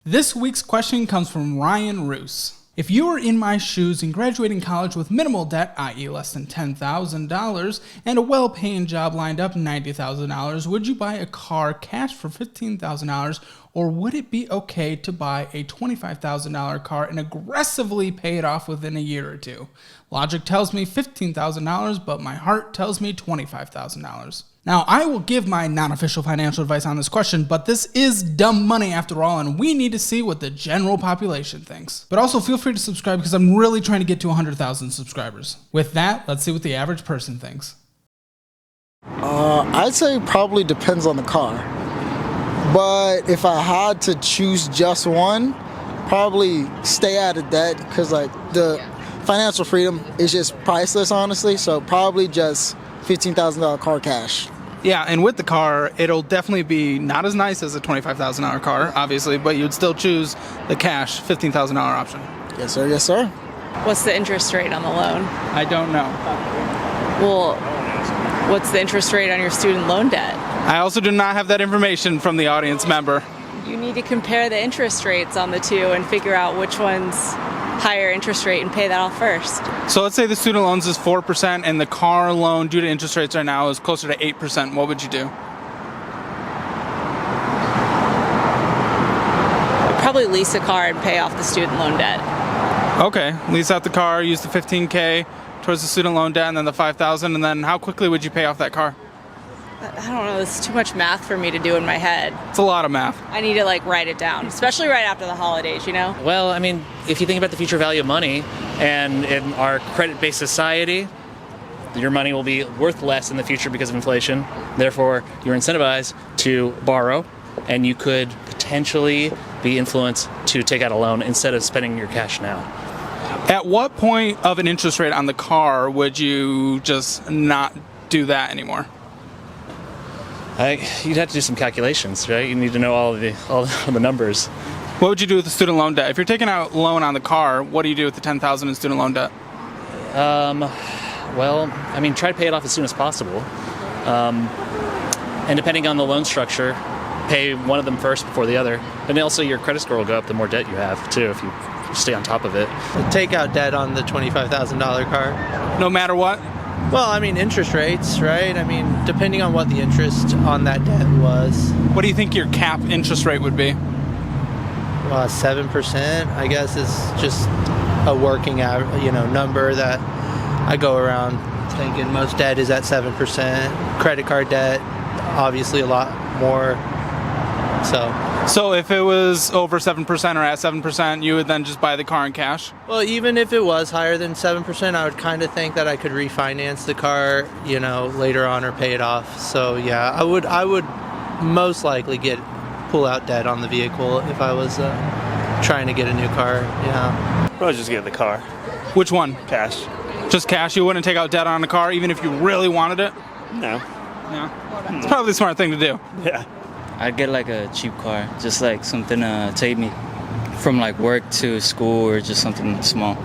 This week's question comes from Ryan Roos. If you were in my shoes and graduating college with minimal debt, i.e. less than $10,000, and a well-paying job lined up $90,000, would you buy a car cash for $15,000, or would it be okay to buy a $25,000 car and aggressively pay it off within a year or two? Logic tells me $15,000, but my heart tells me $25,000. Now, I will give my non-official financial advice on this question, but this is dumb money after all, and we need to see what the general population thinks. But also feel free to subscribe because I'm really trying to get to 100,000 subscribers. With that, let's see what the average person thinks. I'd say probably depends on the car. But if I had to choose just one, probably stay out of debt because like the financial freedom is just priceless, honestly. So probably just $15,000 car cash. Yeah, and with the car, it'll definitely be not as nice as a $25,000 car, obviously, but you'd still choose the cash $15,000 option. Yes, sir. Yes, sir. What's the interest rate on the loan? I don't know. Well, what's the interest rate on your student loan debt? I also do not have that information from the audience member. You need to compare the interest rates on the two and figure out which one's higher interest rate and pay that off first. So let's say the student loans is 4% and the car loan due to interest rates right now is closer to 8%. What would you do? I'd probably lease a car and pay off the student loan debt. Okay, lease out the car, use the $15K towards the student loan debt and then the $5,000, and then how quickly would you pay off that car? I don't know, it's too much math for me to do in my head. It's a lot of math. I need to write it down, especially right after the holidays, you know? Well, I mean, if you think about the future value of money, and in our credit-based society, your money will be worth less in the future because of inflation. Therefore, you're incentivized to borrow, and you could potentially be influenced to take out a loan instead of spending your cash now. At what point of an interest rate on the car would you just not do that anymore? You'd have to do some calculations, right? You need to know all the numbers. What would you do with the student loan debt? If you're taking out a loan on the car, what do you do with the $10,000 in student loan debt? Well, I mean, try to pay it off as soon as possible. And depending on the loan structure, pay one of them first before the other. And also your credit score will go up the more debt you have, too, if you stay on top of it. Take out debt on the $25,000 car. No matter what? Well, I mean, interest rates, right? I mean, depending on what the interest on that debt was. What do you think your cap interest rate would be? 7%, I guess, is just a working number that I go around thinking most debt is at 7%. Credit card debt, obviously a lot more. So if it was over 7% or at 7%, you would then just buy the car in cash? Well, even if it was higher than 7%, I would kind of think that I could refinance the car, later on or pay it off. So yeah, I would most likely pull out debt on the vehicle if I was trying to get a new car. Yeah. Probably just get the car. Which one? Cash. Just cash? You wouldn't take out debt on the car even if you really wanted it? No. No. It's probably the smart thing to do. Yeah. I'd get a cheap car, just something to take me from work to school or just something small.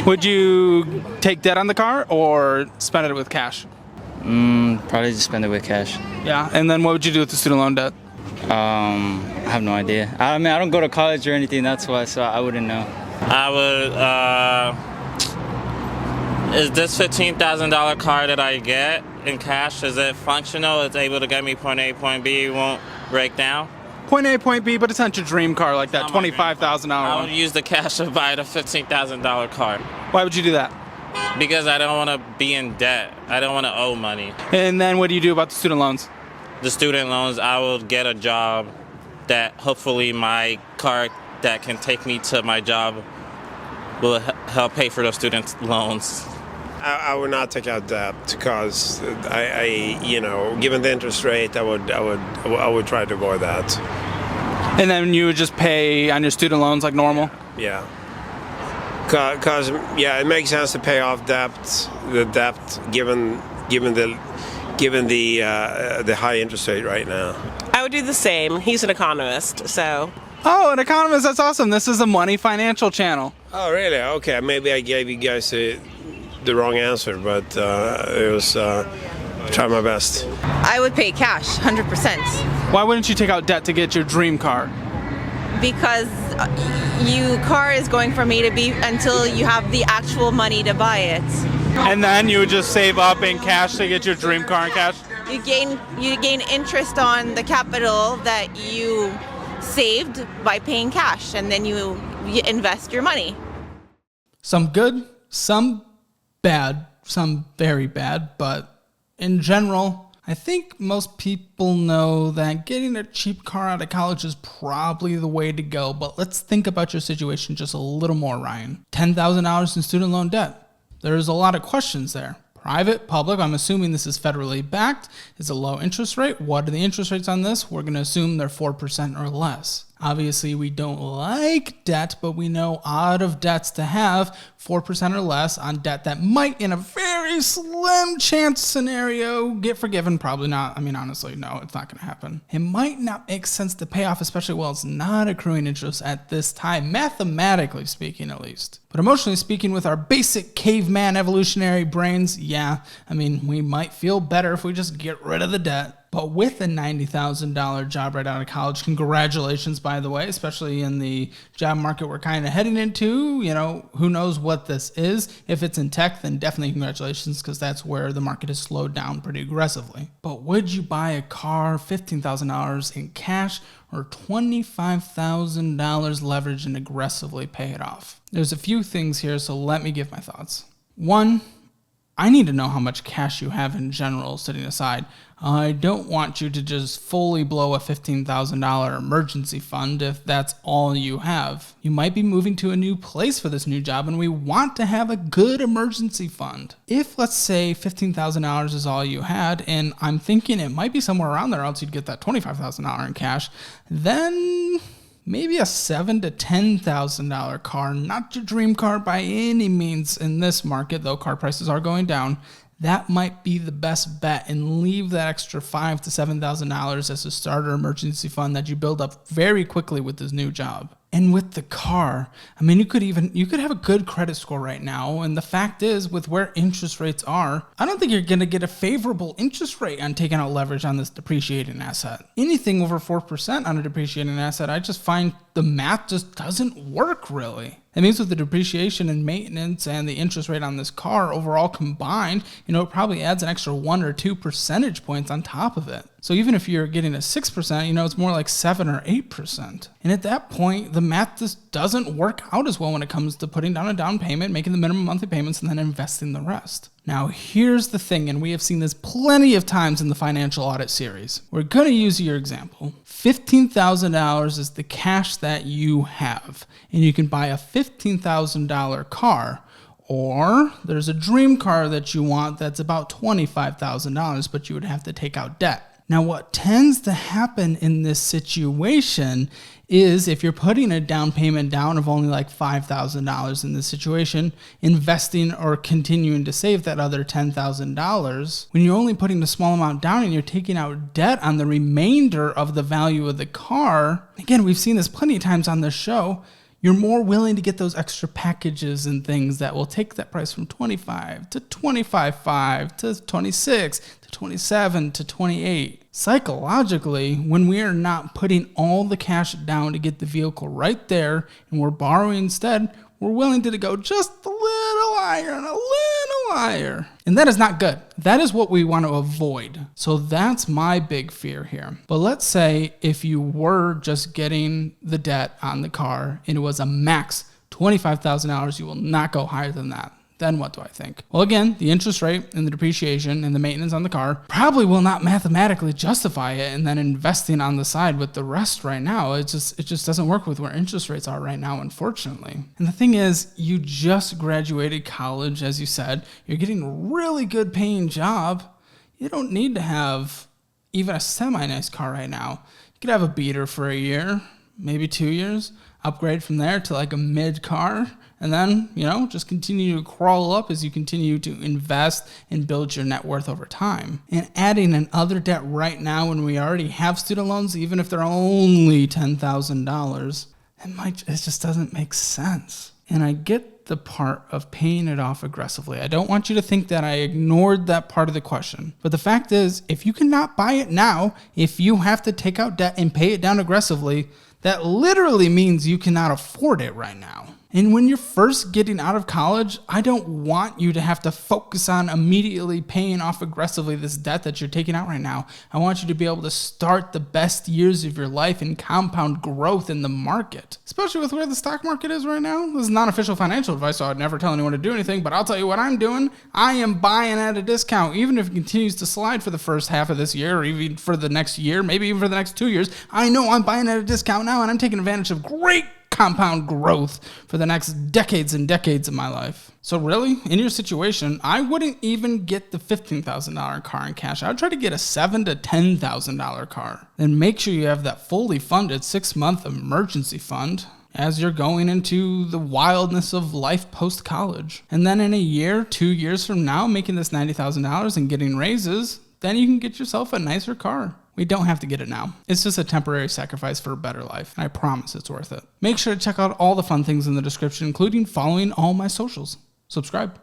Would you take debt on the car or spend it with cash? Probably just spend it with cash. Yeah, and then what would you do with the student loan debt? I have no idea. I mean, I don't go to college or anything, that's why, so I wouldn't know. I would, is this $15,000 car that I get in cash, is it functional? It's able to get me point A, point B, it won't break down? Point A, point B, but it's not your dream car like that $25,000 I one. would use the cash to buy the $15,000 car. Why would you do that? Because I don't want to be in debt. I don't want to owe money. And then what do you do about the student loans? The student loans, I will get a job that hopefully my car that can take me to my job will help pay for those student loans. I would not take out debt because given the interest rate, I would try to avoid that. And then you would just pay on your student loans like normal? Yeah. Because it makes sense to pay off the debt given the high interest rate right now. I would do the same. He's an economist, so. Oh, an economist, that's awesome. This is a money financial channel. Oh, really? Okay, maybe I gave you guys the wrong answer, but it was try my best. I would pay cash, 100%. Why wouldn't you take out debt to get your dream car? because your car is going from A to B until you have the actual money to buy it. And then you would just save up in cash to get your dream car in cash? You gain interest on the capital that you saved by paying cash, and then you invest your money. Some good, some bad, some very bad, but in general, I think most people know that getting a cheap car out of college is probably the way to go, but let's think about your situation just a little more, Ryan. $10,000 in student loan debt. There's a lot of questions there. Private, public, I'm assuming this is federally backed. Is a low interest rate? What are the interest rates on this? We're going to assume they're 4% or less. Obviously, we don't like debt, but we know out of debts to have 4% or less on debt that might, in a very slim chance scenario, get forgiven. Probably not. I mean, honestly, no, it's not going to happen. It might not make sense to pay off, especially while it's not accruing interest at this time, mathematically speaking, at least. But emotionally speaking, with our basic caveman evolutionary brains, yeah, I mean, we might feel better if we just get rid of the debt. But with a $90,000 job right out of college, congratulations, by the way, especially in the job market we're kind of heading into. You know, who knows what this is. If it's in tech, then definitely congratulations, because that's where the market has slowed down pretty aggressively. But would you buy a car, $15,000 in cash, or $25,000 leverage and aggressively pay it off? There's a few things here, so let me give my thoughts. One, I need to know how much cash you have in general sitting aside. I don't want you to just fully blow a $15,000 emergency fund if that's all you have. You might be moving to a new place for this new job, and we want to have a good emergency fund. If, let's say, $15,000 is all you had, and I'm thinking it might be somewhere around there, else you'd get that $25,000 in cash, then maybe a $7,000 to $10,000 car, not your dream car by any means in this market, though car prices are going down. That might be the best bet, and leave that extra $5,000 to $7,000 as a starter emergency fund that you build up very quickly with this new job. And with the car, I mean, you could have a good credit score right now. And the fact is, with where interest rates are, I don't think you're going to get a favorable interest rate on taking out leverage on this depreciating asset. Anything over 4% on a depreciating asset, I just find the math just doesn't work really. That means with the depreciation and maintenance and the interest rate on this car overall combined, it probably adds an extra 1 or 2 percentage points on top of it. So even if you're getting a 6%, it's more like 7 or 8%. And at that point, the math just doesn't work out as well when it comes to putting down a down payment, making the minimum monthly payments, and then investing the rest. Now, here's the thing, and we have seen this plenty of times in the Financial Audit series. We're going to use your example. $15,000 is the cash that you have, and you can buy a $15,000 car. Or there's a dream car that you want that's about $25,000, but you would have to take out debt. Now, what tends to happen in this situation is if you're putting a down payment down of only like $5,000 in this situation, investing or continuing to save that other $10,000, when you're only putting a small amount down and you're taking out debt on the remainder of the value of the car, again, we've seen this plenty of times on this show, you're more willing to get those extra packages and things that will take that price from $25,000 to $25,500 to $26,000 to $27,000 to $28,000. Psychologically, when we are not putting all the cash down to get the vehicle right there and we're borrowing instead, we're willing to go just a little higher and a little higher. And that is not good. That is what we want to avoid. So that's my big fear here. But let's say if you were just getting the debt on the car and it was a max $25,000, you will not go higher than that. Then what do I think? Well, again, the interest rate and the depreciation and the maintenance on the car probably will not mathematically justify it, and then investing on the side with the rest right now, it just doesn't work with where interest rates are right now, unfortunately. And the thing is, you just graduated college, as you said. You're getting a really good paying job. You don't need to have even a semi-nice car right now. You could have a beater for a year, maybe 2 years, upgrade from there to like a mid car, and then, just continue to crawl up as you continue to invest and build your net worth over time. And adding another debt right now when we already have student loans, even if they're only $10,000, it just doesn't make sense. And I get the part of paying it off aggressively. I don't want you to think that I ignored that part of the question. But the fact is, if you cannot buy it now, if you have to take out debt and pay it down aggressively, That literally means you cannot afford it right now. And when you're first getting out of college, I don't want you to have to focus on immediately paying off aggressively this debt that you're taking out right now. I want you to be able to start the best years of your life and compound growth in the market, especially with where the stock market is right now. This is not official financial advice, so I'd never tell anyone to do anything, but I'll tell you what I'm doing. I am buying at a discount, even if it continues to slide for the first half of this year, or even for the next year, maybe even for the next 2 years. I know I'm buying at a discount now, and I'm taking advantage of great compound growth for the next decades and decades of my life. So really, in your situation, I wouldn't even get the $15,000 car in cash. I would try to get a $7,000 to $10,000 car. Then make sure you have that fully funded 6-month emergency fund as you're going into the wildness of life post-college. And then in a year, 2 years from now, making this $90,000 and getting raises, then you can get yourself a nicer car. We don't have to get it now. It's just a temporary sacrifice for a better life, and I promise it's worth it. Make sure to check out all the fun things in the description, including following all my socials. Subscribe.